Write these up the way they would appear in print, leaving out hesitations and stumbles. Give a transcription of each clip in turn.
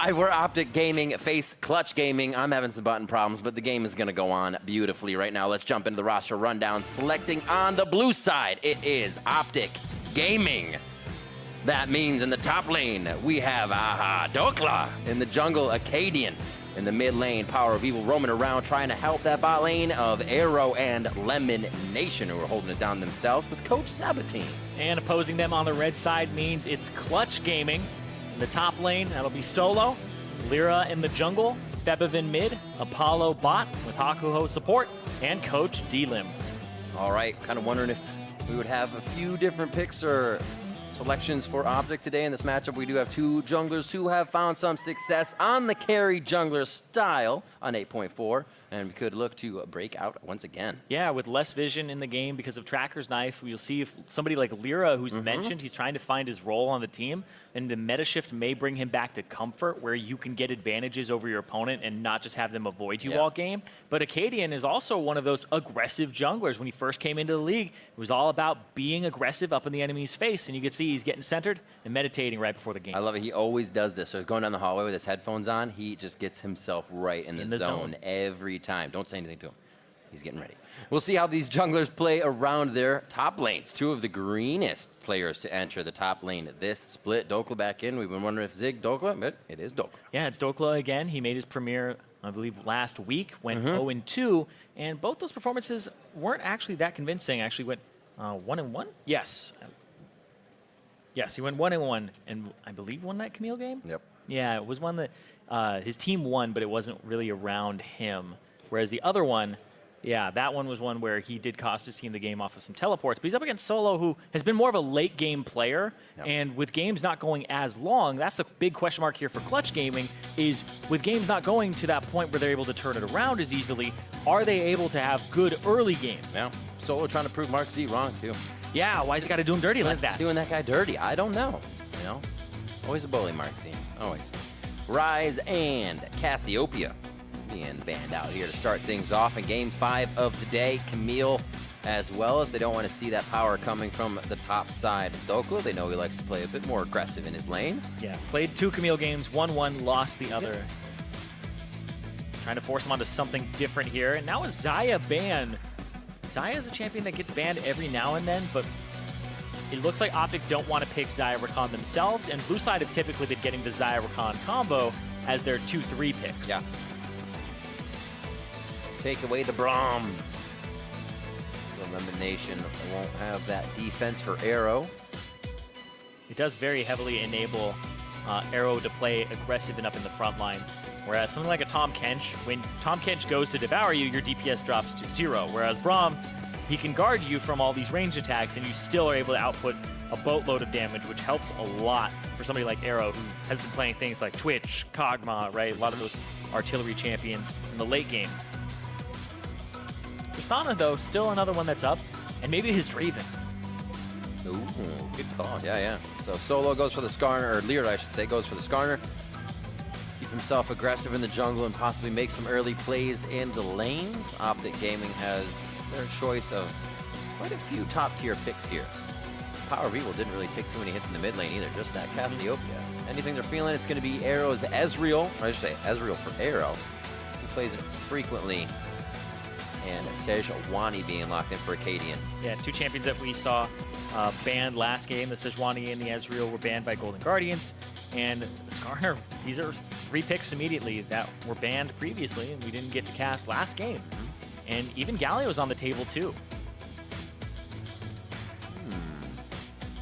live. We're OpTic Gaming, face Clutch Gaming. I'm having some button problems, but the game is going to go on beautifully right now. Let's jump into the roster rundown. Selecting on the blue side, it is OpTic Gaming. That means in the top lane, we have Dokla. In the jungle, Acadian. In the mid lane, Power of Evil roaming around trying to help that bot lane of Arrow and Lemon Nation, who are holding it down themselves with Coach Sabatine. And opposing them on the red side means it's Clutch Gaming. In the top lane, that'll be Solo, Lyra in the jungle, Febivin mid, Apollo bot with Hakuho support, and Coach D-Lim. All right, kind of wondering if we would have a few different picks or selections for OpTic today in this matchup. We do have two junglers who have found some success on the carry jungler style on 8.4, and we could look to break out once again. Yeah, with less vision in the game because of Tracker's Knife, you'll see if somebody like Lyra, who's mentioned, he's trying to find his role on the team, and the meta shift may bring him back to comfort where you can get advantages over your opponent and not just have them avoid you all game. But Acadian is also one of those aggressive junglers. When he first came into the league, it was all about being aggressive up in the enemy's face, and you can see he's getting centered and meditating right before the game. I love it. He always does this. So going down the hallway with his headphones on, he just gets himself right in the zone every time. Don't say anything to him. He's getting ready. We'll see how these junglers play around their top lanes. Two of the greenest players to enter the top lane this split. Dokla back in. We've been wondering if Zig Dokla, but it is Dokla. Yeah, it's Dokla again. He made his premiere, I believe, last week, went 0-2, and both those performances weren't actually that convincing. Actually went 1-1? Yes. Yes, he went 1-1, and I believe won that Camille game? Yep. Yeah, it was one that his team won, but it wasn't really around him. Whereas the other one, yeah, that one was one where he did cost his team the game off of some teleports. But he's up against Solo, who has been more of a late game player. Yep. And with games not going as long, that's the big question mark here for Clutch Gaming, is with games not going to that point where they're able to turn it around as easily, are they able to have good early games? Yeah. Solo trying to prove Mark Z wrong, too. Yeah, why's he got to do him dirty like that? Doing that guy dirty, I don't know. You know, always a bully, Mark Z. Always. Rise and Cassiopeia being banned out here to start things off in game 5 of the day. Camille as well, as they don't want to see that power coming from the top side of Dokla. They know he likes to play a bit more aggressive in his lane. Yeah, played 2 Camille games, won 1, lost the other. Yep. Trying to force him onto something different here. And now is Xayah banned. Xayah is a champion that gets banned every now and then, but it looks like OpTic don't want to pick Xayah Rakan themselves, and Blue Side have typically been getting the Xayah Rakan combo as their 2-3 picks. Yeah. Take away the Braum. The Elimination won't have that defense for Arrow. It does very heavily enable Arrow to play aggressive and up in the front line. Whereas something like a Tahm Kench, when Tahm Kench goes to devour you, your DPS drops to 0. Whereas Braum, he can guard you from all these ranged attacks, and you still are able to output a boatload of damage, which helps a lot for somebody like Arrow, who has been playing things like Twitch, Kog'Maw, right? A lot of those artillery champions in the late game. Tristana, though, still another one that's up, and maybe his Draven. Ooh, good call. Yeah, yeah. So Solo goes for the Skarner, or Lyra, I should say, goes for the Skarner. Keep himself aggressive in the jungle and possibly make some early plays in the lanes. OpTic Gaming has their choice of quite a few top-tier picks here. Power of Evil didn't really take too many hits in the mid lane either, just that Cassiopeia. Anything they're feeling, it's going to be Arrow's Ezreal, or I should say Ezreal for Arrow, who plays it frequently, and Sejuani being locked in for Acadian. Yeah, 2 champions that we saw banned last game. The Sejuani and the Ezreal were banned by Golden Guardians, and the Skarner, these are 3 picks immediately that were banned previously, and we didn't get to cast last game. And even Galio's on the table, too.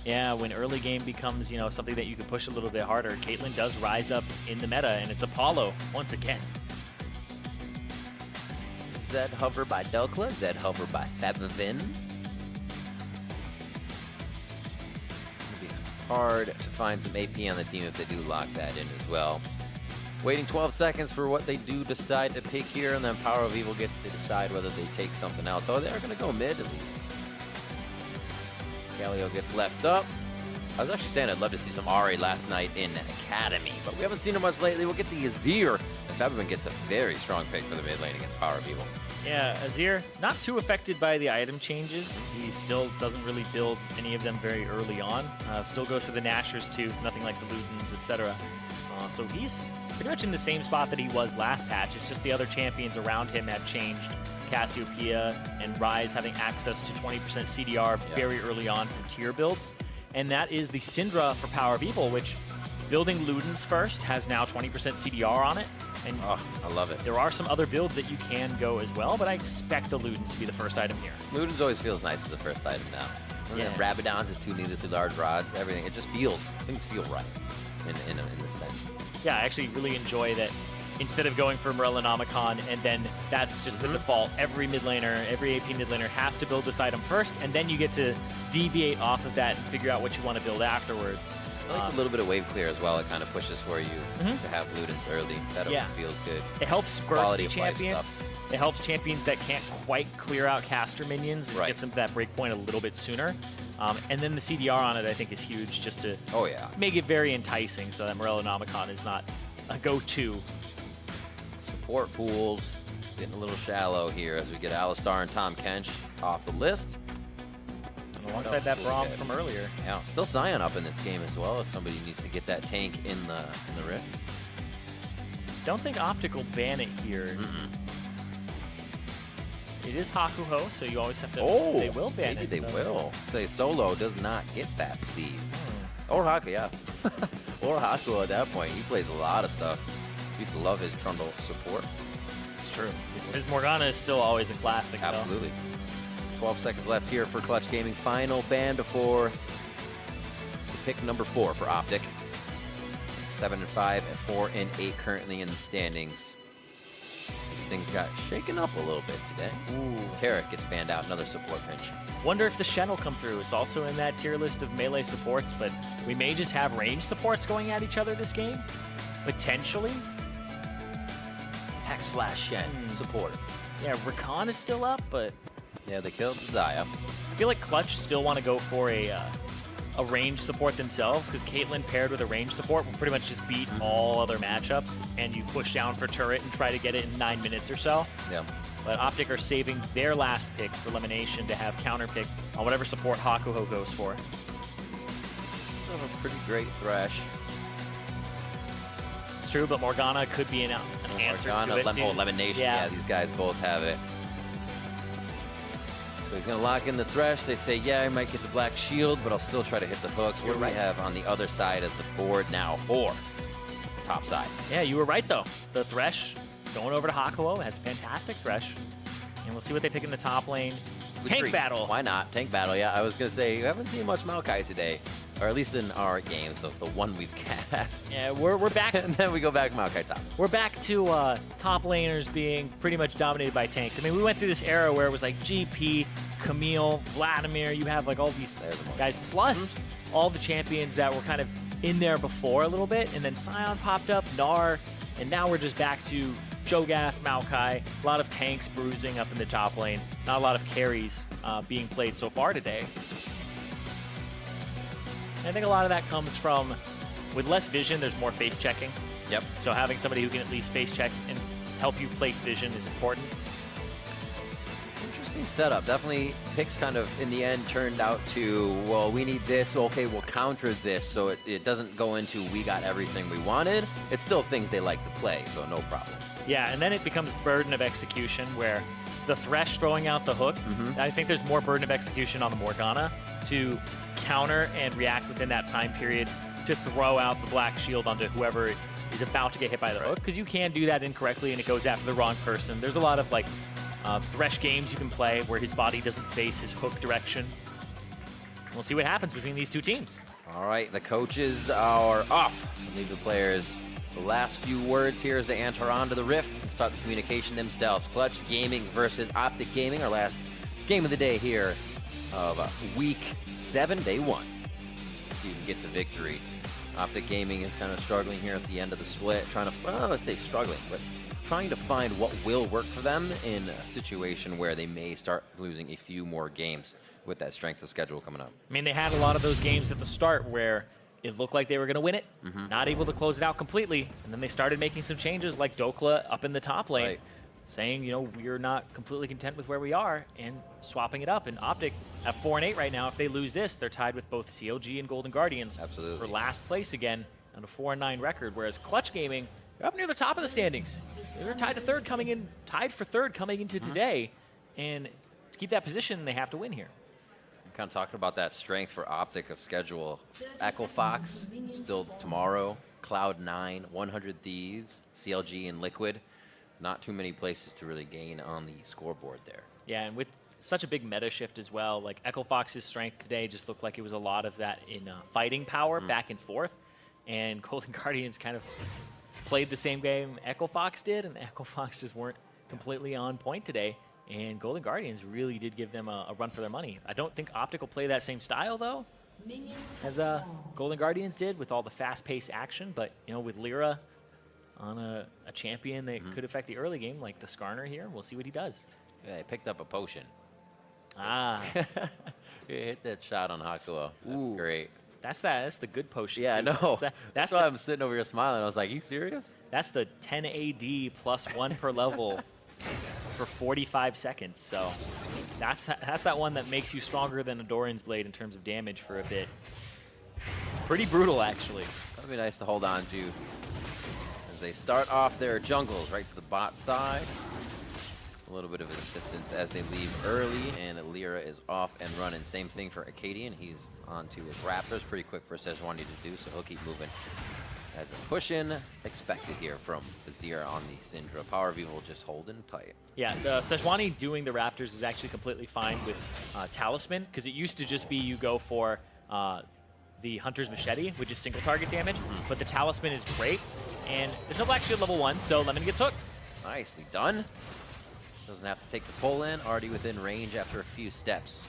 Yeah, when early game becomes, you know, something that you can push a little bit harder, Caitlyn does rise up in the meta, and it's Apollo once again. Zed hover by Dokla, Zed hover by Febivin. It'll be hard to find some AP on the team if they do lock that in as well. Waiting 12 seconds for what they do decide to pick here, and then Power of Evil gets to decide whether they take something else. Oh, they're going to go mid at least. Galio gets left up. I was actually saying I'd love to see some Ahri last night in Academy, but we haven't seen him much lately. We'll get the Azir, and Febivin gets a very strong pick for the mid lane against Power of Evil. Yeah, Azir, not too affected by the item changes. He still doesn't really build any of them very early on. Still goes for the Nashers too, nothing like the Ludens, etc. So he's pretty much in the same spot that he was last patch. It's just the other champions around him have changed. Cassiopeia and Ryze having access to 20% CDR very early on from tier builds. And that is the Syndra for Power of Evil, which building Ludens first has now 20% CDR on it. And I love it. there are some other builds that you can go as well, but I expect the Ludens to be the first item here. Ludens always feels nice as the first item now. Yeah. Rabadon's is 2 needlessly large rods, everything. It just feels, things feel right in this sense. Yeah, I actually really enjoy that instead of going for Morellonomicon and then that's just the default, every mid laner, every AP mid laner has to build this item first, and then you get to deviate off of that and figure out what you want to build afterwards. I like a little bit of wave clear as well. It kind of pushes for you to have Ludens early. That always feels good. It helps bursty champions. It helps champions that can't quite clear out caster minions and gets them to that breakpoint a little bit sooner. And then the CDR on it, I think, is huge just to make it very enticing so that Morellonomicon is not a go-to. Support pools getting a little shallow here as we get Alistar and Tahm Kench off the list. Alongside that Braum from earlier. Yeah, still Sion up in this game as well if somebody needs to get that tank in the Rift. Don't think OpTic will ban it here. It is Hakuho, so you always have to. Oh, they will ban maybe it. They will. Say Solo does not get that, please. Or Haku, yeah. Or Haku at that point. He plays a lot of stuff. Used to love his Trundle support. It's true. His Morgana is still always a classic. Absolutely. 12 seconds left here for Clutch Gaming. Final ban before pick number 4 for OpTic. 7-5 at 4-8 currently in the standings. These things got shaken up a little bit today. As Tarek gets banned out, another support pinch. Wonder if the Shen will come through. It's also in that tier list of melee supports, but we may just have range supports going at each other this game. Potentially. Hex Flash Shen, support. Yeah, Rakan is still up, but... Yeah, they killed Zaya. I feel like Clutch still want to go for a range support themselves, because Caitlyn paired with a range support will pretty much just beat all other matchups, and you push down for turret and try to get it in 9 minutes or so. Yeah. But OpTic are saving their last pick for elimination to have counter pick on whatever support Hakuho goes for. Have a pretty great Thresh. It's true, but Morgana could be an answer Morgana, to it. Elimination. Yeah, these guys both have it. So he's going to lock in the Thresh. They say, yeah, I might get the Black Shield, but I'll still try to hit the hooks. What do we have on the other side of the board now for top side? Yeah, you were right, though. The Thresh going over to Hakuho has a fantastic Thresh. And we'll see what they pick in the top lane. Tank battle. Why not? Tank battle, yeah. I was going to say, you haven't seen much Maokai today. Or at least in our games of the one we've cast. Yeah, we're back. And then we go back Maokai top. We're back to top laners being pretty much dominated by tanks. I mean, we went through this era where it was like GP, Camille, Vladimir. You have like all these guys, plus all the champions that were kind of in there before a little bit. And then Sion popped up, Gnar, and now we're just back to Cho'Gath, Maokai. A lot of tanks bruising up in the top lane. Not a lot of carries being played so far today. I think a lot of that comes from, with less vision, there's more face checking. Yep. So having somebody who can at least face check and help you place vision is important. Interesting setup. Definitely picks kind of, in the end, turned out to, well, we need this. Okay, we'll counter this. So it doesn't go into we got everything we wanted. It's still things they like to play, so no problem. Yeah, and then it becomes burden of execution where the Thresh throwing out the hook, I think there's more burden of execution on the Morgana to counter and react within that time period to throw out the Black Shield onto whoever is about to get hit by the hook, because you can do that incorrectly and it goes after the wrong person. There's a lot of like Thresh games you can play where his body doesn't face his hook direction. We'll see what happens between these two teams. All right, the coaches are off. So leave the players the last few words here as they enter onto the Rift and start the communication themselves. Clutch Gaming versus OpTic Gaming, our last game of the day here of week 7, day 1. See if we can get the victory. OpTic Gaming is kind of struggling here at the end of the split, trying to, well, let's say struggling, but trying to find what will work for them in a situation where they may start losing a few more games with that strength of schedule coming up. I mean, they had a lot of those games at the start where it looked like they were going to win it, not able to close it out completely, and then they started making some changes like Dokla up in the top lane, saying, you know, we're not completely content with where we are, and swapping it up. And OpTic at 4-8 right now, if they lose this, they're tied with both CLG and Golden Guardians for last place again on a 4-9 record, whereas Clutch Gaming, They're up near the top of the standings. They're tied for third coming into today, and to keep that position, they have to win here. Kind of talking about that strength for OpTic of schedule. Echo Fox still tomorrow. Cloud9, 100 Thieves, CLG, and Liquid. Not too many places to really gain on the scoreboard there. Yeah, and with such a big meta shift as well, like Echo Fox's strength today just looked like it was a lot of that in fighting power back and forth, and Golden Guardians kind of played the same game Echo Fox did, and Echo Fox just weren't completely on point today, and Golden Guardians really did give them a run for their money. I don't think OpTic will play that same style, though, as Golden Guardians did with all the fast-paced action, but, you know, with Lyra on a champion that could affect the early game, like the Skarner here, we'll see what he does. Yeah, he picked up a potion. Ah. He hit that shot on Hakuo. That's great. That's the good potion. Yeah, I know. That's why I'm sitting over here smiling. I was like, you serious? That's the 10 AD plus 1 per level for 45 seconds. So that's that one that makes you stronger than a Doran's Blade in terms of damage for a bit. It's pretty brutal, actually. That'd be nice to hold on to as they start off their jungles right to the bot side. A little bit of assistance as they leave early, and Lyra is off and running. Same thing for Acadian. He's on to his Raptors. Pretty quick for Sejuani to do, so he'll keep moving. As a push-in expected here from Azir on the Syndra. Power of Evil just holding tight. Yeah, the Sejuani doing the Raptors is actually completely fine with Talisman, because it used to just be you go for the Hunter's Machete, which is single target damage, but the Talisman is great, and there's no Black Shield level 1, so Lemon gets hooked. Nicely done. Doesn't have to take the pull in, already within range after a few steps.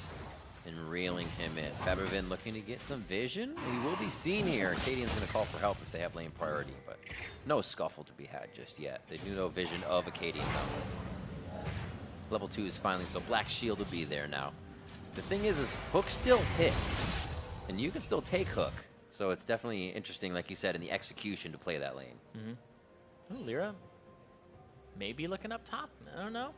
And reeling him in. Fabivin looking to get some vision. He will be seen here. Acadian's going to call for help if they have lane priority, but no scuffle to be had just yet. They do no vision of Acadian though. Level 2 is finally, so Black Shield will be there now. The thing is Hook still hits, and you can still take Hook. So it's definitely interesting, like you said, in the execution to play that lane. Oh, Lyra maybe looking up top. I don't know.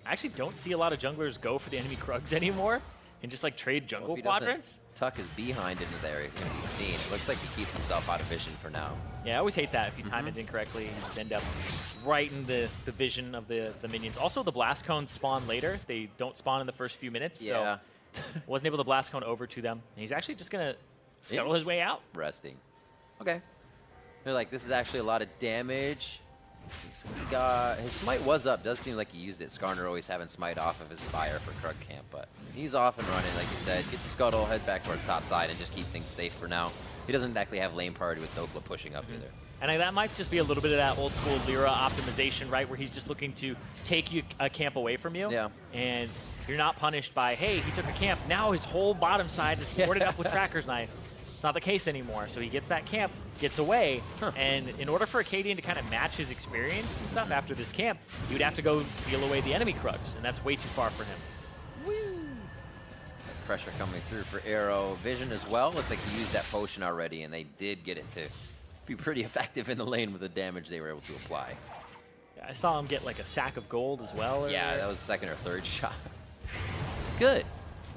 I actually don't see a lot of junglers go for the enemy Krugs anymore and just like trade jungle quadrants. Tuck his behind into there, he's going to be seen. It looks like he keeps himself out of vision for now. Yeah, I always hate that if you time it incorrectly and you just end up right in the vision of the minions. Also, the blast cones spawn later. They don't spawn in the first few minutes, so wasn't able to blast cone over to them. And he's actually just going to scuttle his way out. Resting. Okay. They're like, this is actually a lot of damage. His smite was up. Does seem like he used it. Skarner always having smite off of his Spire for Krug Camp, but he's off and running, like you said. Get the scuttle, head back towards top side, and just keep things safe for now. He doesn't actually have lane priority with Dokla pushing up either. And that might just be a little bit of that old school Lyra optimization, right, where he's just looking to take a camp away from you. Yeah. And you're not punished by, hey, he took a camp. Now his whole bottom side is boarded up with Tracker's Knife. It's not the case anymore. So he gets that camp, gets away, and in order for Acadian to kind of match his experience and stuff after this camp, he would have to go steal away the enemy Krugs, and that's way too far for him. Woo! Pressure coming through for Arrow. Vision as well. Looks like he used that potion already, and they did get it to be pretty effective in the lane with the damage they were able to apply. Yeah, I saw him get like a sack of gold as well. Yeah, that was the second or third shot. It's good.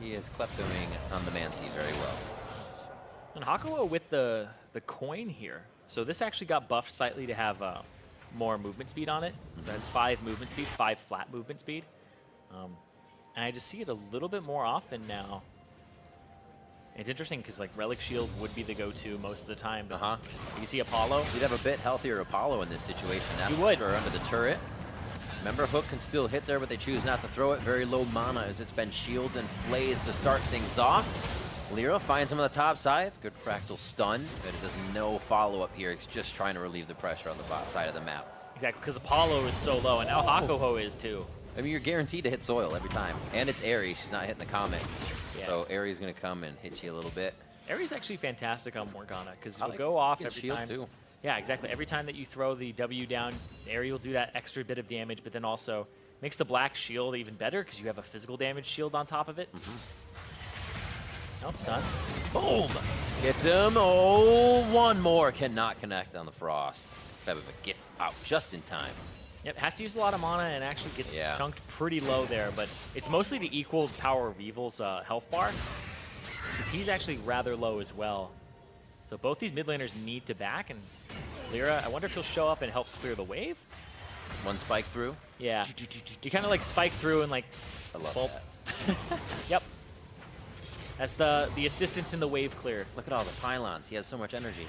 He is kleptoming on the man seed very well. And Hakuo with the coin here. So this actually got buffed slightly to have more movement speed on it. So it has 5 movement speed, 5 flat movement speed. And I just see it a little bit more often now. It's interesting because like Relic Shield would be the go-to most of the time. But you see Apollo. You'd have a bit healthier Apollo in this situation. You would. Sure, under the turret. Remember, Hook can still hit there, but they choose not to throw it. Very low mana as it's been shields and flays to start things off. Lyra finds him on the top side. Good fractal stun, but it does no follow-up here. He's just trying to relieve the pressure on the bot side of the map. Exactly, because Apollo is so low, and now Hakuo is too. I mean, you're guaranteed to hit soil every time. And it's Aerie. She's not hitting the comet. Yeah. So Aerie's going to come and hit you a little bit. Aerie's actually fantastic on Morgana, because it'll go off every time. Too. Yeah, exactly. Every time that you throw the W down, Aerie will do that extra bit of damage, but then also makes the black shield even better, because you have a physical damage shield on top of it. Nope, stun. Boom! Gets him. Oh, one more. Cannot connect on the Frost. Febiva gets out just in time. Yep, has to use a lot of mana and actually gets chunked pretty low there, but it's mostly to equal Power of Evil's health bar, because he's actually rather low as well. So both these mid laners need to back, and Lyra, I wonder if he'll show up and help clear the wave? One spike through. Yeah. You kind of like spike through and like... I love Well, that. Yep. That's the assistance in the wave clear. Look at all the pylons. He has so much energy.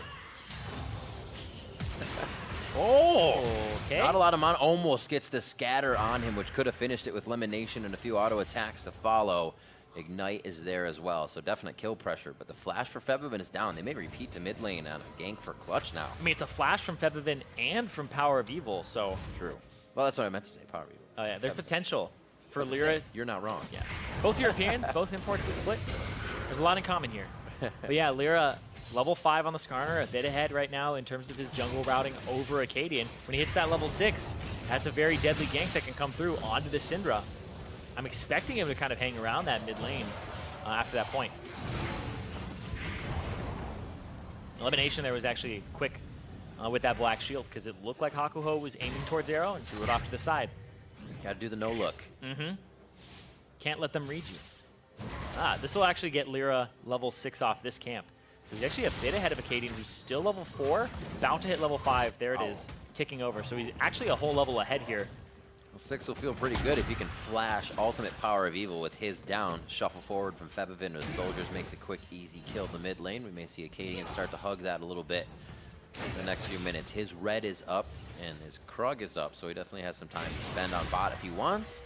Oh, okay. Not a lot of mana. Almost gets the scatter on him, which could have finished it with elimination and a few auto attacks to follow. Ignite is there as well, so definite kill pressure. But the flash for Febiven is down. They may repeat to mid lane on a gank for Clutch now. I mean, it's a flash from Febiven and from Power of Evil, so... True. Well, that's what I meant to say, Power of Evil. Oh yeah, there's Febiven. potential for Lyra. You're not wrong. Yeah. Both European, both imports the split. There's a lot in common here. But yeah, Lyra, level 5 on the Skarner, a bit ahead right now in terms of his jungle routing over Acadian. When he hits that level 6, that's a very deadly gank that can come through onto the Syndra. I'm expecting him to kind of hang around that mid lane after that point. Elimination there was actually quick with that black shield because it looked like Hakuho was aiming towards Arrow and threw it off to the side. Gotta do the no look. Can't let them read you. This will actually get Lyra level 6 off this camp. So he's actually a bit ahead of Acadian, who's still level 4, about to hit level 5. There it is, ticking over. So he's actually a whole level ahead here. Well, 6 will feel pretty good if he can flash ultimate Power of Evil with his down. Shuffle forward from Febiven to the soldiers, makes a quick, easy kill in the mid lane. We may see Acadian start to hug that a little bit in the next few minutes. His red is up and his Krug is up, so he definitely has some time to spend on bot if he wants.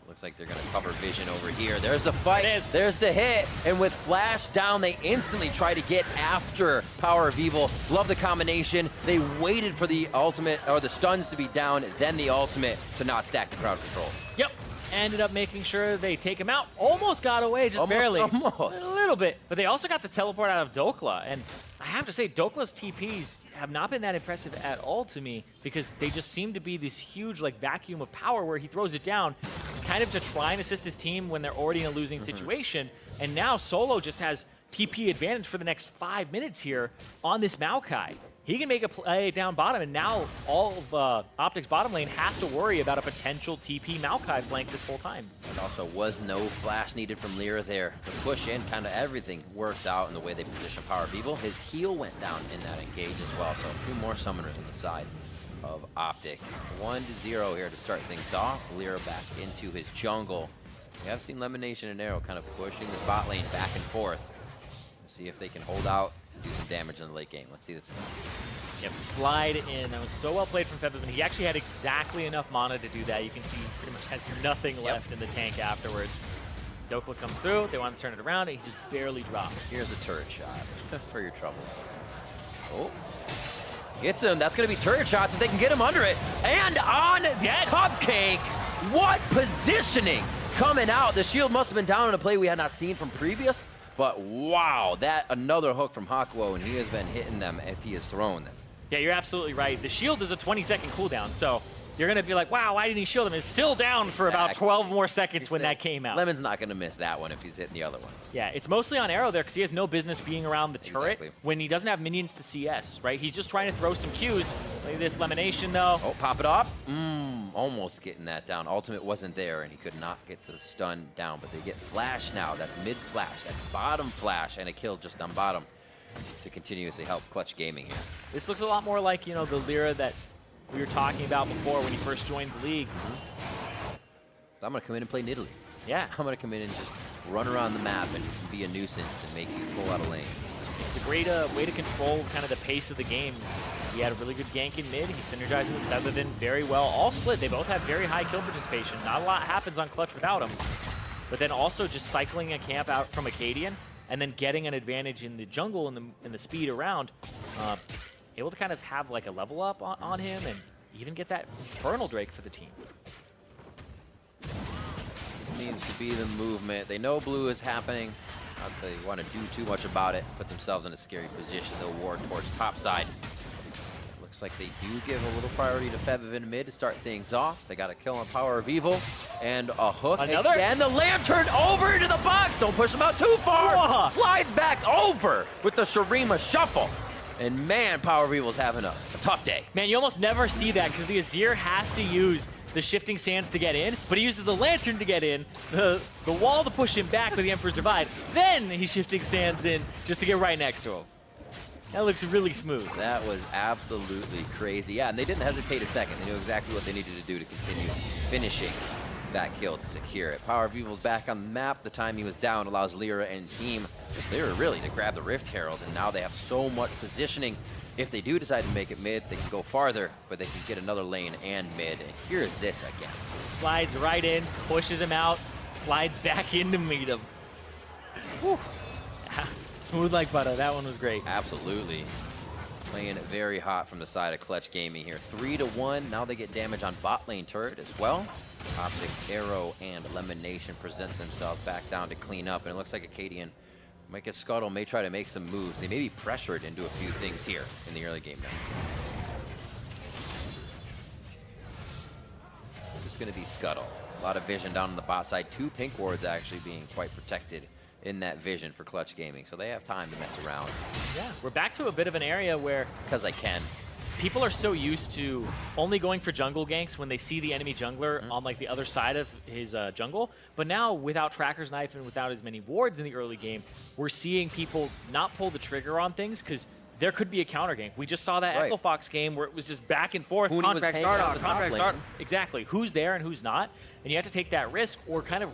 Looks like they're going to cover vision over here. There's the fight. There's the hit. And with Flash down, they instantly try to get after Power of Evil. Love the combination. They waited for the ultimate, or the stuns to be down, then the ultimate to not stack the crowd control. Yep. Ended up making sure they take him out. Almost got away, just barely. Almost. A little bit. But they also got the teleport out of Dokla. And I have to say, Dokla's TPs have not been that impressive at all to me because they just seem to be this huge like vacuum of power where he throws it down kind of to try and assist his team when they're already in a losing situation. And now Solo just has TP advantage for the next 5 minutes here on this Maokai. He can make a play down bottom, and now all of OpTic's bottom lane has to worry about a potential TP Maokai flank this whole time. And also was no flash needed from Lyra there. The push in, kind of everything worked out in the way they position Power of Evil. His heal went down in that engage as well, so a few more summoners on the side of OpTic. 1-0 here to start things off. Lyra back into his jungle. We have seen Lemonation and Arrow kind of pushing this bot lane back and forth. See if they can hold out, do some damage in the late game. Let's see this. Yep, slide in. That was so well played from Febiven. He actually had exactly enough mana to do that. You can see he pretty much has nothing left in the tank afterwards. Dokla comes through. They want to turn it around, and he just barely drops. Here's a turret shot for your troubles. Oh. Gets him. That's going to be turret shots if they can get him under it. And on the Cupcake. What positioning coming out. The shield must have been down in a play we had not seen from previous. But wow, that another hook from Hakuo, and he has been hitting them if he has thrown them. Yeah, you're absolutely right. The shield is a 20-second cooldown, so you're going to be like, wow, why didn't he shield him? It's still down for about 12 more seconds when that came out. Lemon's not going to miss that one if he's hitting the other ones. Yeah, it's mostly on Arrow there because he has no business being around the turret when he doesn't have minions to CS, right? He's just trying to throw some Qs. Like this Lemonation, though. Oh, pop it off. Almost getting that down. Ultimate wasn't there, and he could not get the stun down, but they get flash now. That's mid-flash. That's bottom flash, and a kill just on bottom to continuously help Clutch Gaming here. This looks a lot more like, you know, the Lyra that we were talking about before when he first joined the league. So I'm going to come in and play Nidalee. Yeah. I'm going to come in and just run around the map and be a nuisance and make you pull out a lane. It's a great way to control kind of the pace of the game. He had a really good gank in mid. He synergized with Febiven very well. All split. They both have very high kill participation. Not a lot happens on Clutch without him. But then also just cycling a camp out from Acadian and then getting an advantage in the jungle and the speed around. Able to kind of have like a level up on him and even get that Infernal Drake for the team. Needs to be the movement. They know blue is happening. Not that they want to do too much about it. Put themselves in a scary position. They'll ward towards top side. Looks like they do give a little priority to Febiven mid to start things off. They got a kill on Power of Evil and a hook. Another? And the Lantern over into the box. Don't push him out too far. Whoa. Slides back over with the Shurima shuffle. And man, Power of Evil's having a tough day. Man, you almost never see that because the Azir has to use the Shifting Sands to get in, but he uses the Lantern to get in, the wall to push him back with the Emperor's Divide. Then he's Shifting Sands in just to get right next to him. That looks really smooth. That was absolutely crazy. Yeah, and they didn't hesitate a second. They knew exactly what they needed to do to continue finishing that kill to secure it. Power of Evil's back on the map. The time he was down allows Lyra and team, just Lyra really, to grab the Rift Herald, and now they have so much positioning. If they do decide to make it mid, they can go farther, but they can get another lane and mid. And here is this again. Slides right in, pushes him out, slides back in to meet him. Whew. Smooth like butter. That one was great. Absolutely. Playing very hot from the side of Clutch Gaming here. 3-1. Now they get damage on bot lane turret as well. OpTic, Arrow, and Elimination present themselves back down to clean up. And it looks like Acadian might get Scuttle, may try to make some moves. They may be pressured into a few things here in the early game now. It's going to be Scuttle. A lot of vision down on the bot side. 2 pink wards actually being quite protected in that vision for Clutch Gaming, so they have time to mess around. Yeah, we're back to a bit of an area where, because I can, people are so used to only going for jungle ganks when they see the enemy jungler on like the other side of his jungle. But now, without Tracker's Knife and without as many wards in the early game, we're seeing people not pull the trigger on things because there could be a counter gank. We just saw that Echo Fox game where it was just back and forth, contract start on, contract start. Exactly, who's there and who's not, and you have to take that risk or kind of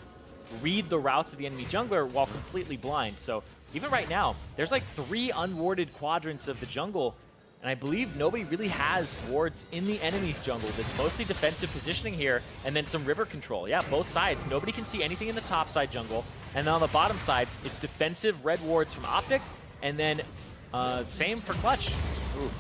read the routes of the enemy jungler while completely blind. So even right now, there's like 3 unwarded quadrants of the jungle, and I believe nobody really has wards in the enemy's jungle. It's mostly defensive positioning here, and then some river control. Yeah, both sides. Nobody can see anything in the top side jungle, and then on the bottom side, it's defensive red wards from OpTic, and then same for Clutch. Ooh.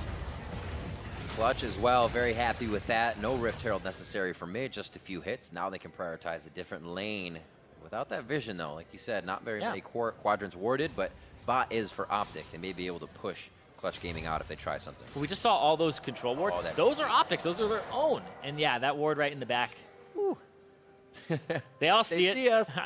Clutch as well, very happy with that. No Rift Herald necessary for mid, just a few hits. Now they can prioritize a different lane. Without that vision, though, like you said, not very many quadrants warded, but bot is for OpTic. They may be able to push Clutch Gaming out if they try something. We just saw all those control wards. Oh, those are OpTics. Those are their own. And yeah, that ward right in the back. Woo. They all see it. See us.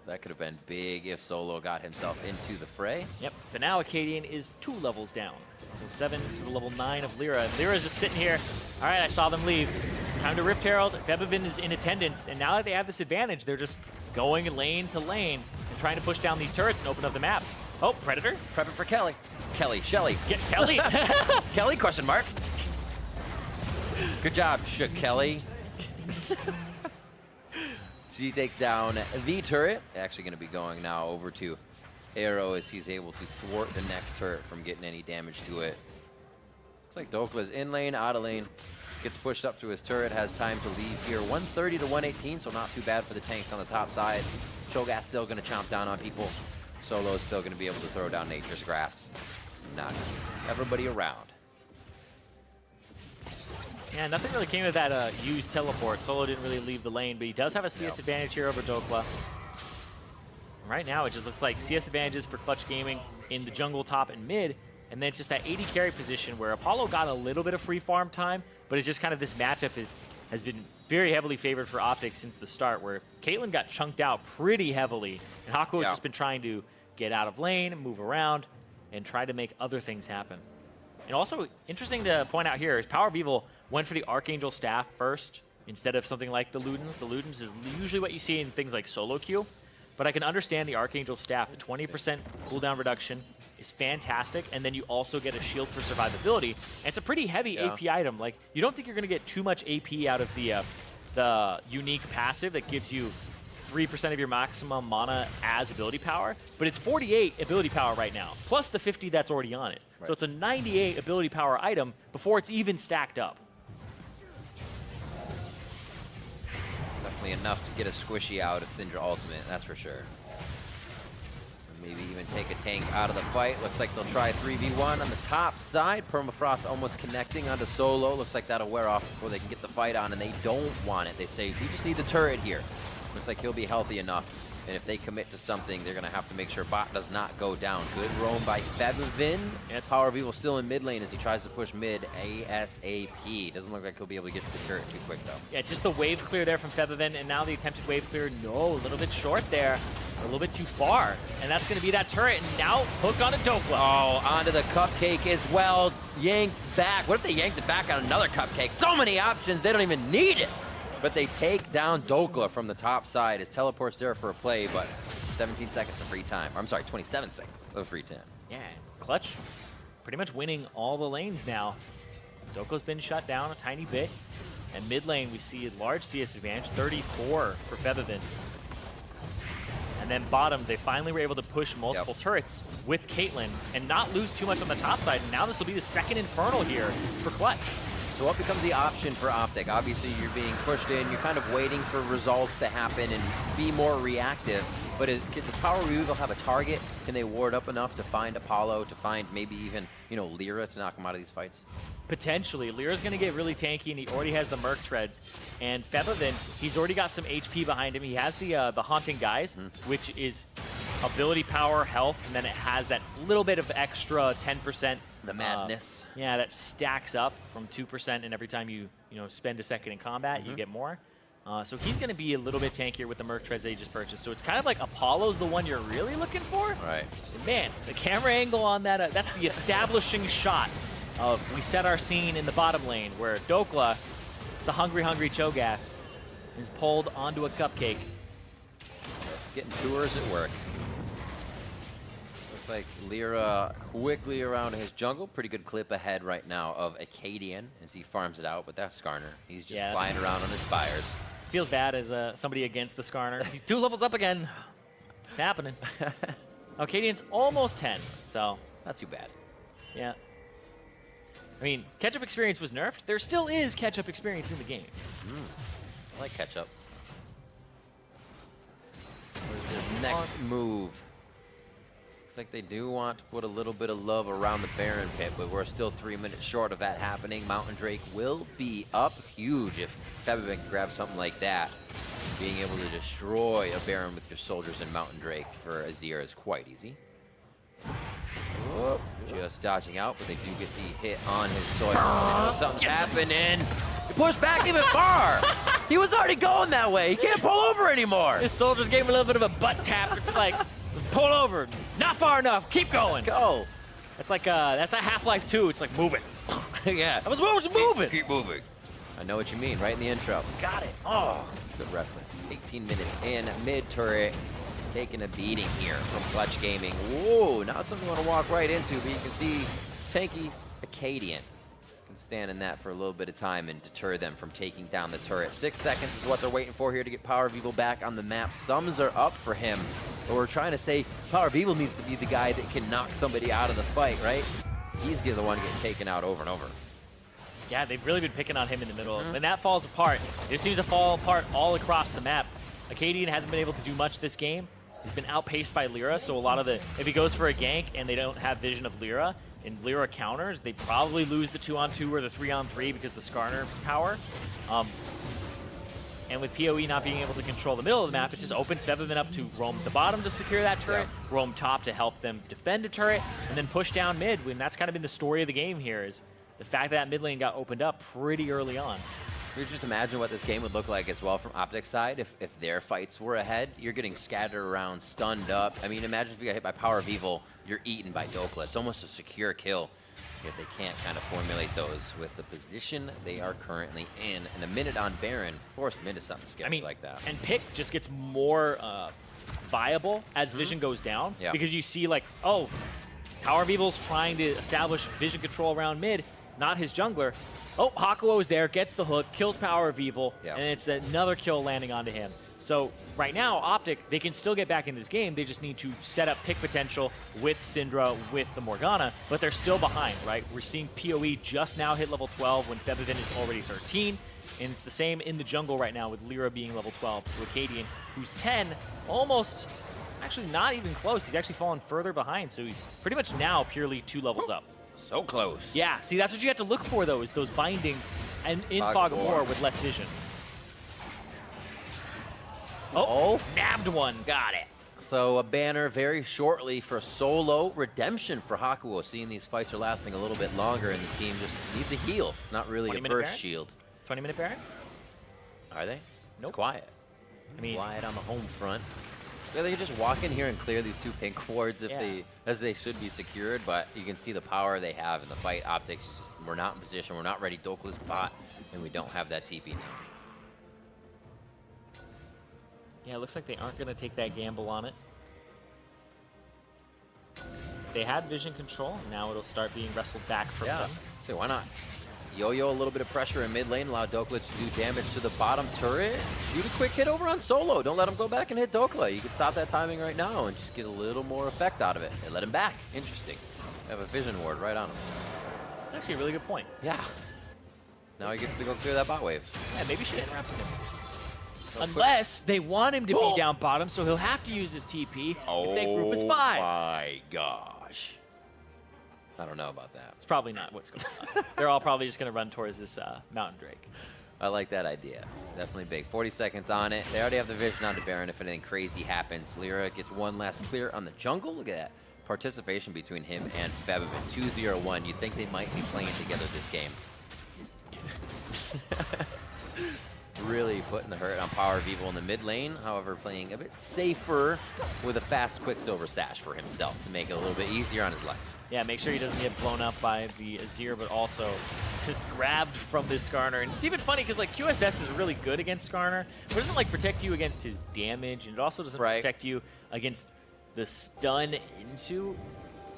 That could have been big if Solo got himself into the fray. Yep, but now Acadian is 2 levels down. Level 7 to the level 9 of Lyra. And Lyra's just sitting here. All right, I saw them leave. Time to Rift Herald. Febivin is in attendance, and now that they have this advantage, they're just going lane to lane and trying to push down these turrets and open up the map. Oh, Predator. Prepping for Kelly. Shelly. Get Kelly. Kelly, question mark. Good job, Kelly. She takes down the turret. Actually going to be going now over to Arrow as he's able to thwart the next turret from getting any damage to it. Looks like Dokla's in lane, out of lane. Gets pushed up to his turret, has time to leave here. 130 to 118, so not too bad for the tanks on the top side. Cho'Gath's still going to chomp down on people. Solo's still going to be able to throw down Nature's Grasp. Not everybody around. Yeah, nothing really came of that used teleport. Solo didn't really leave the lane, but he does have a CS advantage here over Dokla. Right now, it just looks like CS advantages for Clutch Gaming in the jungle, top, and mid. And then it's just that 80 carry position where Apollo got a little bit of free farm time, but it's just kind of this matchup has been very heavily favored for OpTic since the start, where Caitlyn got chunked out pretty heavily, and Haku has just been trying to get out of lane, move around, and try to make other things happen. And also, interesting to point out here is Power of Evil went for the Archangel Staff first instead of something like the Ludens. The Ludens is usually what you see in things like solo queue, but I can understand the Archangel Staff. A 20% cooldown reduction is fantastic, and then you also get a shield for survivability. And it's a pretty heavy AP item. Like, you don't think you're going to get too much AP out of the unique passive that gives you 3% of your maximum mana as ability power, but it's 48 ability power right now, plus the 50 that's already on it. So it's a 98 ability power item before it's even stacked up. Definitely enough to get a squishy out of Syndra Ultimate, that's for sure. Maybe even take a tank out of the fight. Looks like they'll try 3v1 on the top side. Permafrost almost connecting onto Solo. Looks like that'll wear off before they can get the fight on, and they don't want it. They say, we just need the turret here. Looks like he'll be healthy enough, and if they commit to something, they're going to have to make sure bot does not go down. Good roam by Febivin, and Power of Evil still in mid lane as he tries to push mid ASAP. Doesn't look like he'll be able to get to the turret too quick, though. Yeah, just the wave clear there from Febivin, and now the attempted wave clear, no, a little bit short there, a little bit too far, and that's going to be that turret, and now hook on a Dokla. Oh, onto the Cupcake as well, yanked back. What if they yanked it back on another Cupcake? So many options, they don't even need it. But they take down Dokla from the top side. His teleport's there for a play, but 17 seconds of free time. I'm sorry, 27 seconds of free time. Yeah, Clutch pretty much winning all the lanes now. Doko's been shut down a tiny bit. And mid lane, we see a large CS advantage, 34 for Feathervin. And then bottom, they finally were able to push multiple turrets with Caitlyn and not lose too much on the top side. And now this will be the second Infernal here for Clutch. So what becomes the option for OpTic? Obviously, you're being pushed in. You're kind of waiting for results to happen and be more reactive. But does Power Removal have a target? Can they ward up enough to find Apollo, to find maybe even, you know, Lyra to knock him out of these fights? Potentially. Lyra's going to get really tanky, and he already has the Merc Treads. And Feathervin, he's already got some HP behind him. He has the Haunting Guise, which is ability, power, health, and then it has that little bit of extra 10%. The madness. Yeah, that stacks up from 2%, and every time you spend a second in combat, you get more. So he's going to be a little bit tankier with the Merc Treads that he just purchased. So it's kind of like Apollo's the one you're really looking for. Right. And man, the camera angle on that, that's the establishing shot of we set our scene in the bottom lane where Dokla, it's the hungry Cho'Gath, is pulled onto a cupcake. Getting tours at work. Looks like Lyra quickly around his jungle. Pretty good clip ahead right now of Acadian as he farms it out, but that's Skarner. He's just flying around on his spires. Feels bad as somebody against the Skarner. He's 2 levels up again. It's happening. Acadian's almost 10, so. Not too bad. Yeah. I mean, catch-up experience was nerfed. There still is catch-up experience in the game. I like catch-up. Where's his next move? Looks like they do want to put a little bit of love around the Baron pit, but we're still 3 minutes short of that happening. Mountain Drake will be up huge if Feathervin can grab something like that. Being able to destroy a Baron with your soldiers in Mountain Drake for Azir is quite easy. Whoop. Just dodging out, but they do get the hit on his soil. Something's happening. He pushed back even far. He was already going that way. He can't pull over anymore. His soldiers gave him a little bit of a butt tap. It's like, pull over. Not far enough. Keep going. Go. That's like that's a Half-Life 2. It's like, move it. Yeah. I was moving. Keep moving. I know what you mean, right in the intro. Got it. Oh, good reference. 18 minutes in, mid-turret. Taking a beating here from Clutch Gaming. Whoa, not something you want to walk right into, but you can see tanky Acadian can stand in that for a little bit of time and deter them from taking down the turret. 6 seconds is what they're waiting for here to get Power of Evil back on the map. Sums are up for him, but we're trying to say Power of Evil needs to be the guy that can knock somebody out of the fight, right? He's the one getting taken out over and over. Yeah, they've really been picking on him in the middle. When that falls apart, it seems to fall apart all across the map. Acadian hasn't been able to do much this game. He's been outpaced by Lyra, so a lot of if he goes for a gank and they don't have vision of Lyra, and Lyra counters, they probably lose the 2-on-2 or the 3-on-3 because the Skarner's power. And with PoE not being able to control the middle of the map, it just opens Feathervin up to roam the bottom to secure that turret, roam top to help them defend a turret, and then push down mid. When that's kind of been the story of the game here, is the fact that mid lane got opened up pretty early on. You just imagine what this game would look like as well from OpTic side if their fights were ahead. You're getting scattered around, stunned up. I mean, imagine if you got hit by Power of Evil, you're eaten by Dokla. It's almost a secure kill. Yet they can't kind of formulate those with the position they are currently in. And a minute on Baron forced them into something scary like that. And pick just gets more viable as vision goes down. Because you see like, oh, Power of Evil's trying to establish vision control around mid, not his jungler. Oh, Hakuo is there, gets the hook, kills Power of Evil, and it's another kill landing onto him. So right now, OpTic, they can still get back in this game. They just need to set up pick potential with Syndra, with the Morgana, but they're still behind, right? We're seeing PoE just now hit level 12 when Feathervin is already 13, and it's the same in the jungle right now with Lyra being level 12 to Acadian, who's 10, almost, actually not even close. He's actually fallen further behind, so he's pretty much now purely 2 levels up. So close. Yeah, see, that's what you have to look for, though, is those bindings and in Fog of War with less vision. Oh, nabbed one. Got it. So a banner very shortly for solo redemption for Hakuo. Seeing these fights are lasting a little bit longer, and the team just needs a heal, not really a burst shield. 20-minute Baron? Are they? Nope. It's quiet. I mean, quiet on the home front. Yeah, they could just walk in here and clear these 2 pink wards if as they should be secured, but you can see the power they have in the fight. OpTic, just, we're not in position, we're not ready. Dokla's bot, and we don't have that TP now. Yeah, it looks like they aren't going to take that gamble on it. they had vision control. Now it'll start being wrestled back from them. So why not? Yo-yo a little bit of pressure in mid lane, allow Dokla to do damage to the bottom turret. Shoot a quick hit over on Solo. Don't let him go back and hit Dokla. You can stop that timing right now and just get a little more effect out of it. They let him back. Interesting. Have a vision ward right on him. That's actually a really good point. Yeah. Now he gets to go clear that bot wave. Yeah, maybe should interrupt him. Unless they want him to be down bottom, so he'll have to use his TP if they group as 5. Oh my gosh. I don't know about that. It's probably not what's going on. They're all probably just going to run towards this Mountain Drake. I like that idea. Definitely big. 40 seconds on it. They already have the vision on the Baron if anything crazy happens. Lyra gets one last clear on the jungle. Look at that. Participation between him and Febvin. 2-0-1. You'd think they might be playing together this game. Really putting the hurt on Power of Evil in the mid lane. However, playing a bit safer with a fast Quicksilver Sash for himself to make it a little bit easier on his life. Yeah, make sure he doesn't get blown up by the Azir, but also just grabbed from this Skarner. And it's even funny because like QSS is really good against Skarner, but it doesn't like protect you against his damage, and it also doesn't protect you against the stun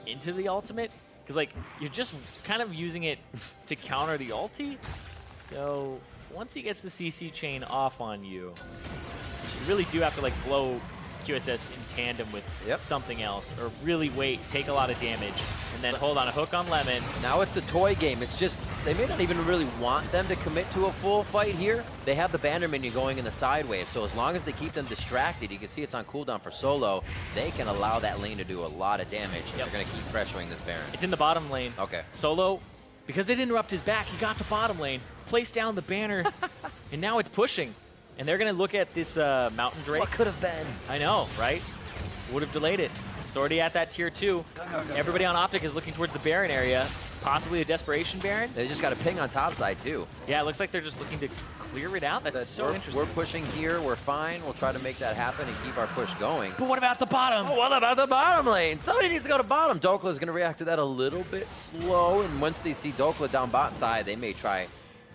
into the ultimate. Because like you're just kind of using it to counter the ulti. So once he gets the CC chain off on you, you really do have to like blow QSS in tandem with something else, or really wait, take a lot of damage, and then hold on a hook on Lemon. Now it's the toy game. It's just, they may not even really want them to commit to a full fight here. They have the banner minion going in the side wave, so as long as they keep them distracted, you can see it's on cooldown for Solo, they can allow that lane to do a lot of damage. They're going to keep pressuring this Baron. It's in the bottom lane. Okay. Solo, because they didn't interrupt his back, he got to bottom lane, placed down the banner, and now it's pushing. And they're going to look at this Mountain Drake. What could have been? I know, right? Would have delayed it. It's already at that tier 2. Everybody on OpTic is looking towards the Baron area. Possibly a Desperation Baron. They just got a ping on top side, too. Yeah, it looks like they're just looking to clear it out. That's so interesting. We're pushing here. We're fine. We'll try to make that happen and keep our push going. But what about the bottom? Oh, what about the bottom lane? Somebody needs to go to bottom. Dokla's going to react to that a little bit slow. And once they see Dokla down bot side, they may try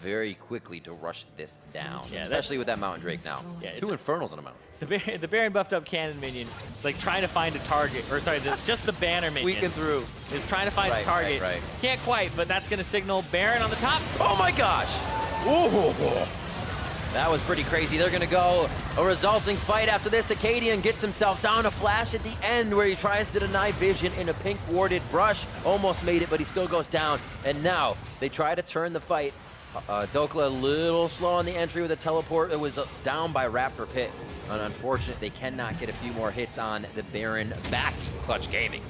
very quickly to rush this down, especially with that Mountain Drake now. Yeah, 2 Infernals on a mountain. The Baron buffed up cannon minion. It's like trying to find a target, or sorry, just the banner minion. Weaken through. Is trying to find a target. Can't quite, but that's going to signal Baron on the top. Oh my gosh! Ooh. That was pretty crazy. They're going to go a resulting fight after this. Acadian gets himself down a flash at the end where he tries to deny vision in a pink warded brush. Almost made it, but he still goes down. And now they try to turn the fight. Dokla a little slow on the entry with a teleport. It was down by Raptor Pit. And unfortunate, they cannot get a few more hits on the Baron back. Clutch Gaming.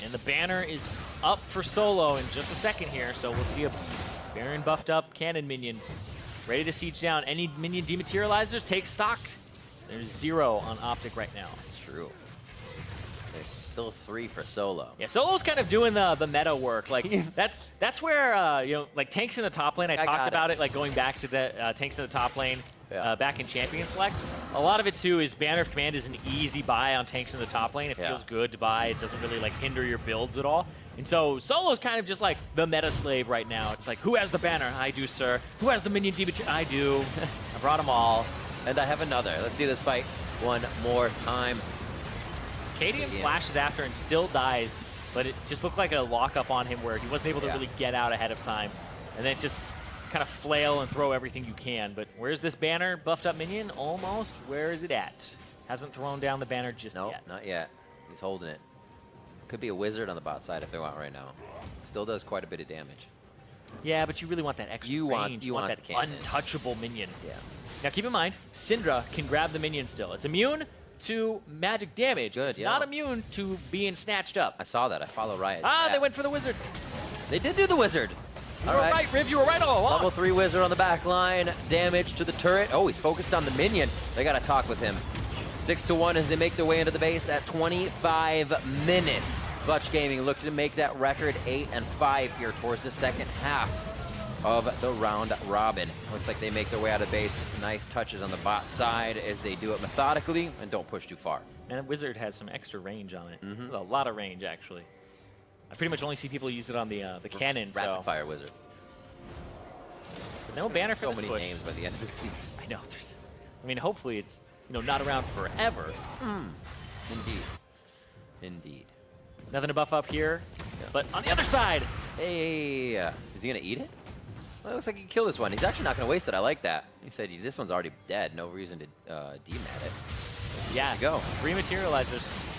And the banner is up for Solo in just a second here. So we'll see a Baron buffed up cannon minion ready to siege down. Any minion dematerializers, take stock. There's 0 on OpTic right now. That's true. There's still 3 for Solo. Yeah, Solo's kind of doing the meta work. Like that's where you know, like tanks in the top lane. I talked about it, like going back to the tanks in the top lane back in Champion Select. A lot of it too is Banner of Command is an easy buy on tanks in the top lane. It feels good to buy. It doesn't really like hinder your builds at all. And so Solo's kind of just like the meta slave right now. It's like, who has the banner? I do, sir. Who has the minion demon? I do. I brought them all. And I have another. Let's see this fight one more time. Cadian flashes after and still dies, but it just looked like a lockup on him where he wasn't able to really get out ahead of time. And then just kind of flail and throw everything you can. But where's this banner buffed up minion? Almost. Where is it at? Hasn't thrown down the banner just yet. Nope, not yet. He's holding it. Could be a wizard on the bot side if they want right now. Still does quite a bit of damage. Yeah, but you really want that extra range. You want that untouchable minion. Yeah. Now keep in mind, Syndra can grab the minion still. It's immune to magic damage. Good, it's not immune to being snatched up. I saw that. I follow Riot. Ah, they went for the wizard. They did do the wizard. You were right, Riv. You were right all along. Level 3 wizard on the back line. Damage to the turret. Oh, he's focused on the minion. They got to talk with him. 6-1 as they make their way into the base at 25 minutes. Clutch Gaming looking to make that record 8-5 here towards the second half of the round robin. Looks like they make their way out of base. Nice touches on the bot side as they do it methodically and don't push too far. And Wizard has some extra range on it. A lot of range, actually. I pretty much only see people use it on the cannon. Rapid fire wizard. But no banner for so this many push. names by the end of the season. I know. I mean, hopefully it's not around forever. Indeed. Indeed. Nothing to buff up here. But on the other side, Hey, is he gonna eat it? Well, it looks like he can kill this one. He's actually not gonna waste it. I like that. He said this one's already dead. No reason to demat it. yeah, Go. Rematerializers.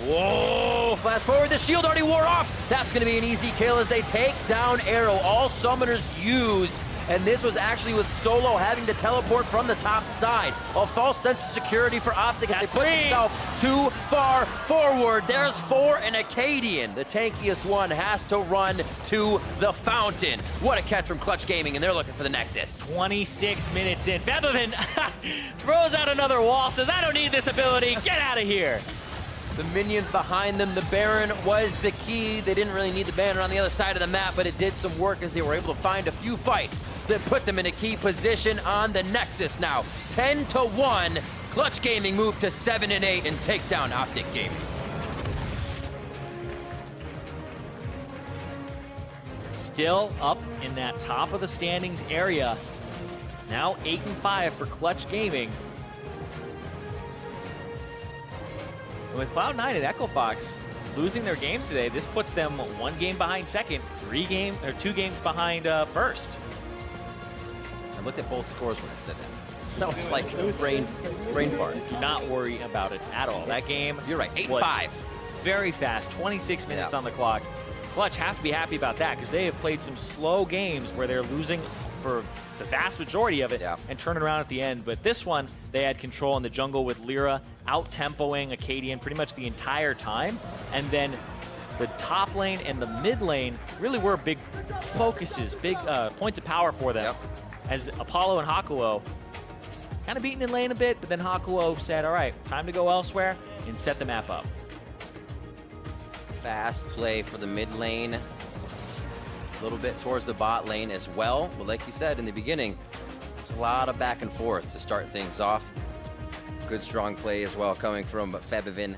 Whoa! Fast forward, the shield already wore off. That's going to be an easy kill as they take down Arrow. All summoners used, and this was actually with Solo having to teleport from the top side. A false sense of security for OpTic as they put themselves too far forward. There's 4 and Acadian. The tankiest one has to run to the fountain. What a catch from Clutch Gaming, and they're looking for the Nexus. 26 minutes in. Febevin throws out another wall, says, I don't need this ability. Get out of here. The minions behind them, the Baron was the key. They didn't really need the banner on the other side of the map, but it did some work as they were able to find a few fights that put them in a key position on the Nexus now. 10-1, Clutch Gaming moved to 7 and 8 and take down OpTic Gaming. Still up in that top of the standings area. Now 8 and 5 for Clutch Gaming. With Cloud9 and Echo Fox losing their games today, this puts them 1 game behind second, 2 games behind first. I looked at both scores when I said that. That was like brain fart. Do not worry about it at all. That game, You're right, 8-5. Very fast, 26 minutes on the clock. Clutch have to be happy about that because they have played some slow games where they're losing for the vast majority of it and turning around at the end. But this one, they had control in the jungle with Lyra out-tempoing Acadian pretty much the entire time. And then the top lane and the mid lane really were big focuses, big points of power for them. As Apollo and Hakuo kind of beaten in lane a bit, but then Hakuo said, all right, time to go elsewhere and set the map up. Fast play for the mid lane. A little bit towards the bot lane as well. But like you said in the beginning, there's a lot of back and forth to start things off. Good strong play as well coming from Febevin,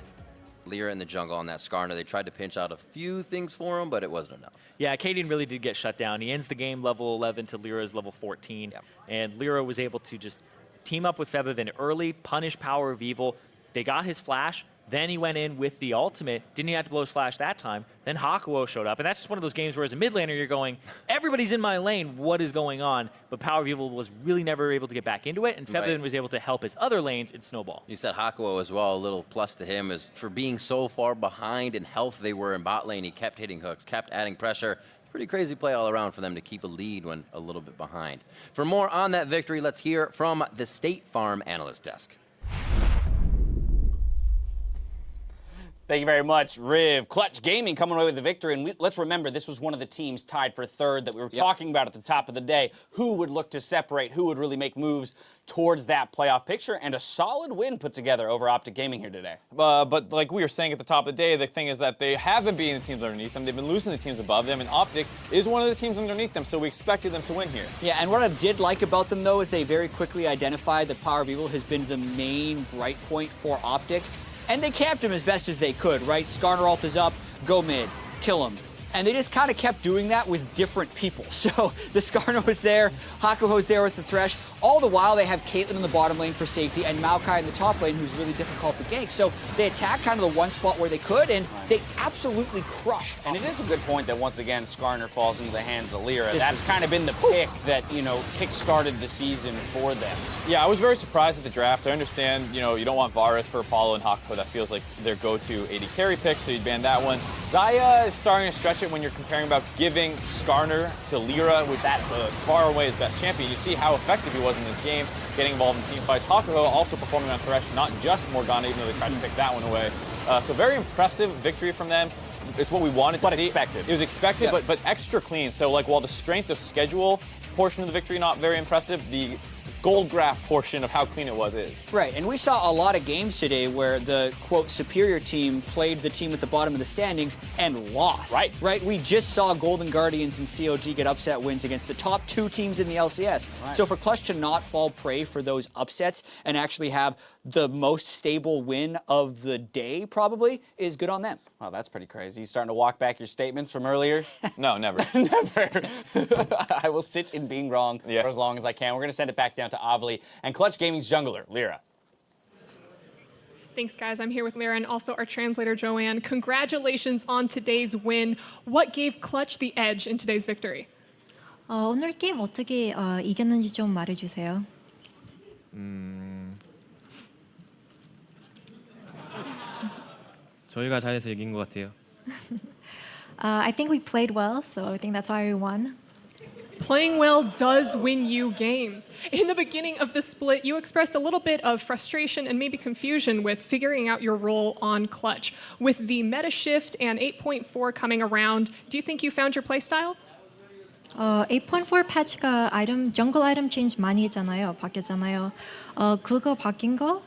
Lyra in the jungle on that Skarner. They tried to pinch out a few things for him, but it wasn't enough. Yeah, Acadian really did get shut down. He ends the game level 11 to Lyra's level 14. And Lyra was able to just team up with Febevin early, punish Power of Evil. They got his flash. Then he went in with the ultimate. Didn't even have to blow his flash that time. Then Hakuo showed up. And that's just one of those games where as a mid laner, you're going, everybody's in my lane. What is going on? But Power of Evil was really never able to get back into it. And Febevin was able to help his other lanes in Snowball. You said Hakuo as well. A little plus to him is for being so far behind in health they were in bot lane. He kept hitting hooks, kept adding pressure. Pretty crazy play all around for them to keep a lead when a little bit behind. For more on that victory, let's hear from the State Farm Analyst Desk. Thank you very much, Riv. Clutch Gaming coming away with the victory. And let's remember, this was one of the teams tied for third that we were talking about at the top of the day. Who would look to separate? Who would really make moves towards that playoff picture? And a solid win put together over OpTic Gaming here today. But like we were saying at the top of the day, the thing is that they have been beating the teams underneath them. They've been losing the teams above them. And OpTic is one of the teams underneath them. So we expected them to win here. Yeah, and what I did like about them, though, is they very quickly identified that Power of Evil has been the main bright point for OpTic. And they camped him as best as they could, right? Skarner ult is up, go mid, kill him. And they just kind of kept doing that with different people. So the Skarner was there, Hakuho's there with the Thresh. All the while, they have Caitlyn in the bottom lane for safety and Maokai in the top lane, who's really difficult to gank. So they attacked kind of the one spot where they could, and they absolutely crushed. And it is a good point that, once again, Skarner falls into the hands of Lyra. That's kind of been the pick that, kick-started the season for them. Yeah, I was very surprised at the draft. I understand, you don't want Varus for Apollo and Hakuho. That feels like their go-to AD carry pick, so you'd ban that one. Xayah is starting to stretch it when you're comparing about giving Skarner to Lyra, which is far away his best champion. You see how effective he was in this game, getting involved in team fights. Hakuho also performing on Thresh, not just Morgana, even though they tried to pick that one away. So very impressive victory from them. It's what we wanted to see. Expected. It was expected, but extra clean. So while the strength of schedule portion of the victory not very impressive, the gold graph portion of how clean it was is. Right, and we saw a lot of games today where the, quote, superior team played the team at the bottom of the standings and lost. Right, we just saw Golden Guardians and COG get upset wins against the top 2 teams in the LCS. So for Clutch to not fall prey for those upsets and actually have the most stable win of the day, probably, is good on them. Wow, that's pretty crazy. You starting to walk back your statements from earlier? No, never. Never. I will sit in being wrong for as long as I can. We're going to send it back down to Avli and Clutch Gaming's jungler, Lyra. Thanks, guys. I'm here with Lyra and also our translator, Joanne. Congratulations on today's win. What gave Clutch the edge in today's victory? 오늘 게임 어떻게 이겼는지 좀 말해주세요. 저희가 잘해서 이긴 것 같아요. I think we played well, so I think that's why we won. Playing well does win you games. In the beginning of the split, you expressed a little bit of frustration and maybe confusion with figuring out your role on Clutch. With the meta shift and 8.4 coming around, do you think you found your playstyle? 8.4 패치가 정글 아이템 체인지 많이 했잖아요. 바뀌었잖아요. 그거 바뀐 거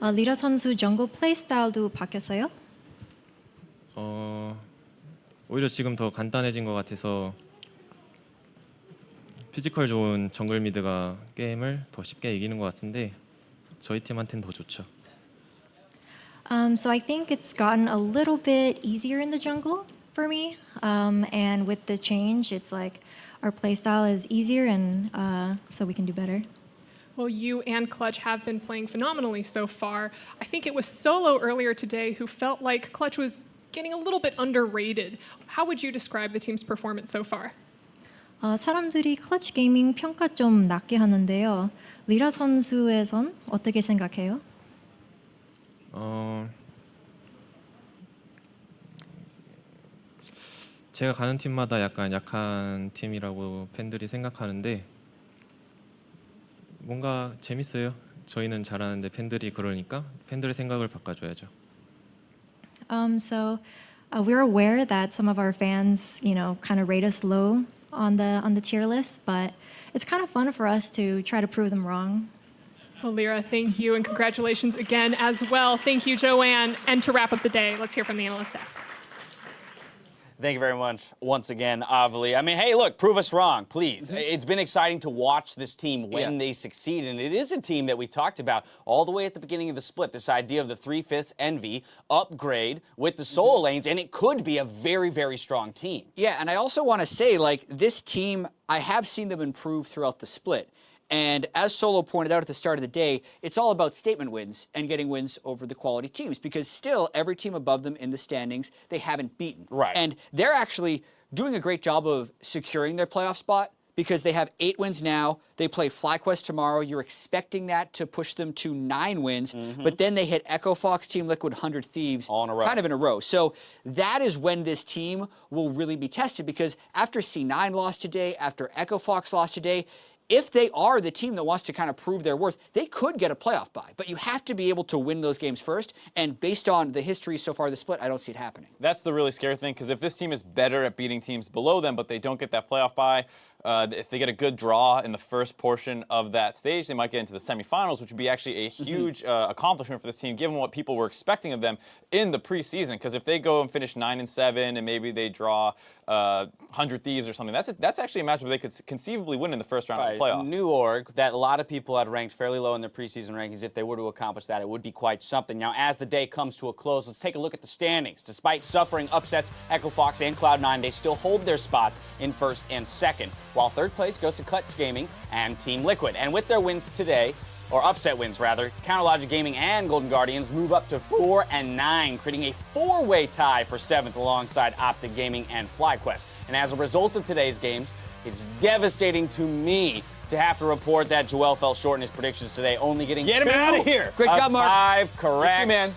리라 선수 정글 플레이 스타일도 바뀌었어요? 오히려 지금 더 간단해진 것 같아서 피지컬 좋은 정글 미드가 게임을 더 쉽게 이기는 것 같은데 저희 팀한테는 더 좋죠. So I think it's gotten a little bit easier in the jungle for me. And with the change, it's like our play style is easier and so we can do better. Well, you and Clutch have been playing phenomenally so far. I think it was Solo earlier today who felt like Clutch was getting a little bit underrated. How would you describe the team's performance so far? 사람들이 클러치 게이밍 평가 좀 낮게 하는데요. 리라 선수에선 어떻게 생각해요? 제가 가는 팀마다 약간 약한 팀이라고 팬들이 생각하는데 뭔가 재밌어요. 저희는 잘하는데 팬들이 그러니까 팬들의 생각을 바꿔줘야죠. So we're aware that some of our fans, kind of rate us low on the tier list, but it's kind of fun for us to try to prove them wrong. Well, Lyra, thank you and congratulations again as well. Thank you, Joanne. And to wrap up the day, let's hear from the analyst desk. Thank you very much once again, Avali. I mean, hey, look, prove us wrong, please. It's been exciting to watch this team when they succeed, and it is a team that we talked about all the way at the beginning of the split, this idea of the 3/5 envy, upgrade with the solo lanes, and it could be a very, very strong team. Yeah, and I also want to say, this team, I have seen them improve throughout the split. And as Solo pointed out at the start of the day, it's all about statement wins and getting wins over the quality teams because still every team above them in the standings, they haven't beaten. Right. And they're actually doing a great job of securing their playoff spot because they have 8 wins now. They play FlyQuest tomorrow. You're expecting that to push them to 9 wins. But then they hit Echo Fox, Team Liquid, 100 Thieves. All in a row. Kind of in a row. So that is when this team will really be tested because after C9 lost today, after Echo Fox lost today, if they are the team that wants to kind of prove their worth, they could get a playoff bye. But you have to be able to win those games first. And based on the history so far of the split, I don't see it happening. That's the really scary thing, because if this team is better at beating teams below them, but they don't get that playoff bye, if they get a good draw in the first portion of that stage, they might get into the semifinals, which would be actually a huge accomplishment for this team, given what people were expecting of them in the preseason. Because if they go and finish 9-7, and maybe they draw 100 Thieves or something, that's actually a match where they could conceivably win in the first round of the playoffs. New org that a lot of people had ranked fairly low in their preseason rankings. If they were to accomplish that, it would be quite something. Now, as the day comes to a close, let's take a look at the standings. Despite suffering upsets, Echo Fox and Cloud9, they still hold their spots in first and second, while third place goes to Clutch Gaming and Team Liquid. And with their wins today, or upset wins rather, Counterlogic Gaming and Golden Guardians move up to 4 and 9, creating a 4-way tie for 7th alongside OpTic Gaming and FlyQuest. And as a result of today's games, it's devastating to me to have to report that Joel fell short in his predictions today, only getting Get him out of here! Great job, Mark. 5 correct. Thank you, man.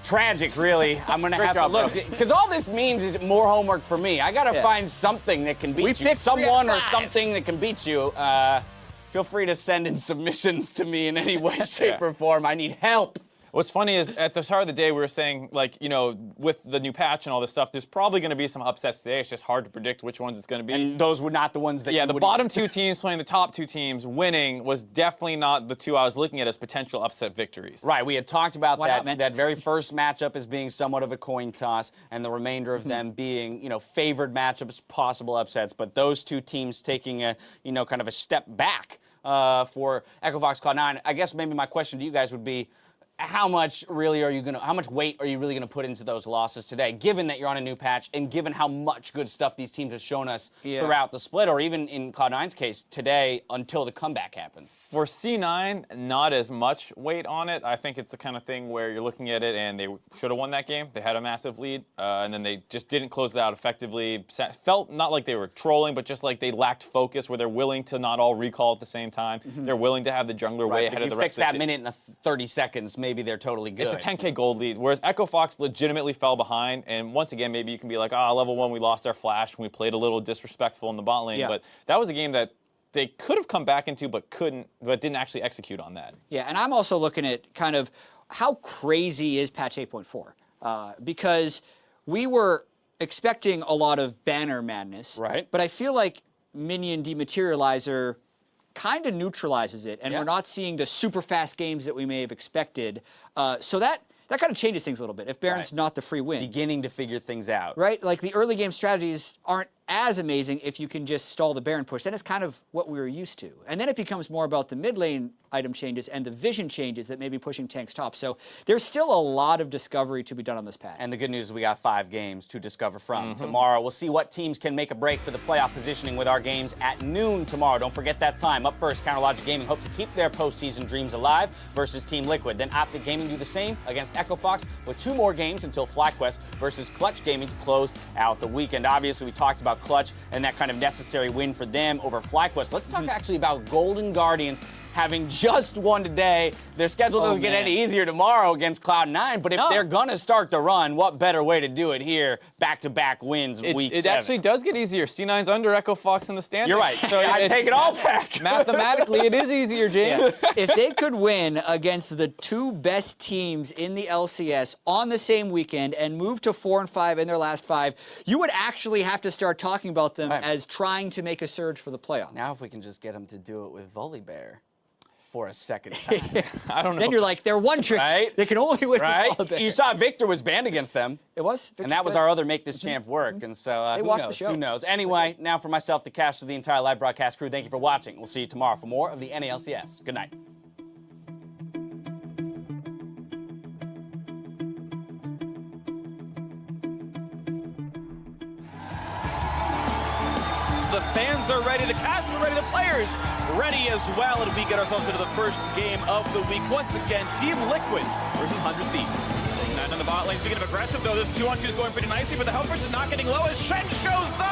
Tragic, really. I'm going to have to look. Because all this means is more homework for me. I got to find something that can beat you. Someone or something that can beat you. Feel free to send in submissions to me in any way, shape, or form. I need help. What's funny is at the start of the day, we were saying, with the new patch and all this stuff, there's probably going to be some upsets today. It's just hard to predict which ones it's going to be. And those were not the ones that the bottom 2 teams playing the top 2 teams winning was definitely not the 2 I was looking at as potential upset victories. Right, we had talked about that very first matchup as being somewhat of a coin toss, and the remainder of them being, favored matchups, possible upsets. But those 2 teams taking a, kind of a step back for Echo Fox Cloud9. I guess maybe my question to you guys would be, how much weight are you really gonna put into those losses today, given that you're on a new patch and given how much good stuff these teams have shown us throughout the split, or even in Cloud9's case today until the comeback happens? For C9, not as much weight on it. I think it's the kind of thing where you're looking at it and they should have won that game. They had a massive lead, and then they just didn't close it out effectively. Felt not like they were trolling, but just like they lacked focus, where they're willing to not all recall at the same time. They're willing to have the jungler way ahead of the rest of the team. If you fix that minute in 30 seconds, maybe they're totally good. It's a 10K gold lead, whereas Echo Fox legitimately fell behind. And once again, maybe you can be like, level 1, we lost our flash, and we played a little disrespectful in the bot lane. But that was a game that they could have come back into, but didn't actually execute on that. Yeah, and I'm also looking at kind of how crazy is patch 8.4, because we were expecting a lot of banner madness, right? But I feel like Minion Dematerializer kind of neutralizes it, and we're not seeing the super fast games that we may have expected. So that kind of changes things a little bit if Baron's not the free win. Beginning to figure things out. Right? Like the early game strategies aren't as amazing if you can just stall the Baron push. Then it's kind of what we were used to. And then it becomes more about the mid lane item changes and the vision changes that may be pushing tanks top. So there's still a lot of discovery to be done on this patch. And the good news is we got 5 games to discover from. Tomorrow, we'll see what teams can make a break for the playoff positioning with our games at noon tomorrow. Don't forget that time. Up first, Counterlogic Gaming hope to keep their postseason dreams alive versus Team Liquid. Then OpTic Gaming do the same against Echo Fox with 2 more games until FlyQuest versus Clutch Gaming to close out the weekend. Obviously, we talked about Clutch and that kind of necessary win for them over FlyQuest. Let's talk actually about Golden Guardians having just won today. Their schedule doesn't get any easier tomorrow against Cloud9, but if they're going to start the run, what better way to do it here? Back-to-back wins week 7. It actually does get easier. C9's under Echo Fox in the standings. You're right. So I take it all back. Mathematically, it is easier, James. If they could win against the 2 best teams in the LCS on the same weekend and move to 4 and 5 in their last 5, you would actually have to start talking about them as trying to make a surge for the playoffs. Now if we can just get them to do it with Volibear for a second time. I don't know. Then you're like, they're one trick. Right? They can only win with Volibear. You saw Victor was banned against them. It was? And that was our other Make This Champ work. And so who knows? Anyway, now for myself, the cast of the entire live broadcast crew, thank you for watching. We'll see you tomorrow for more of the NALCS. Good night. The fans are ready, the cast are ready, the players ready as well, and we get ourselves into the first game of the week. Once again, Team Liquid versus 100 Thieves. 9 on the bot lane. Speaking of aggressive, though, this 2-on-2 is going pretty nicely, but the health is not getting low as Shen shows up.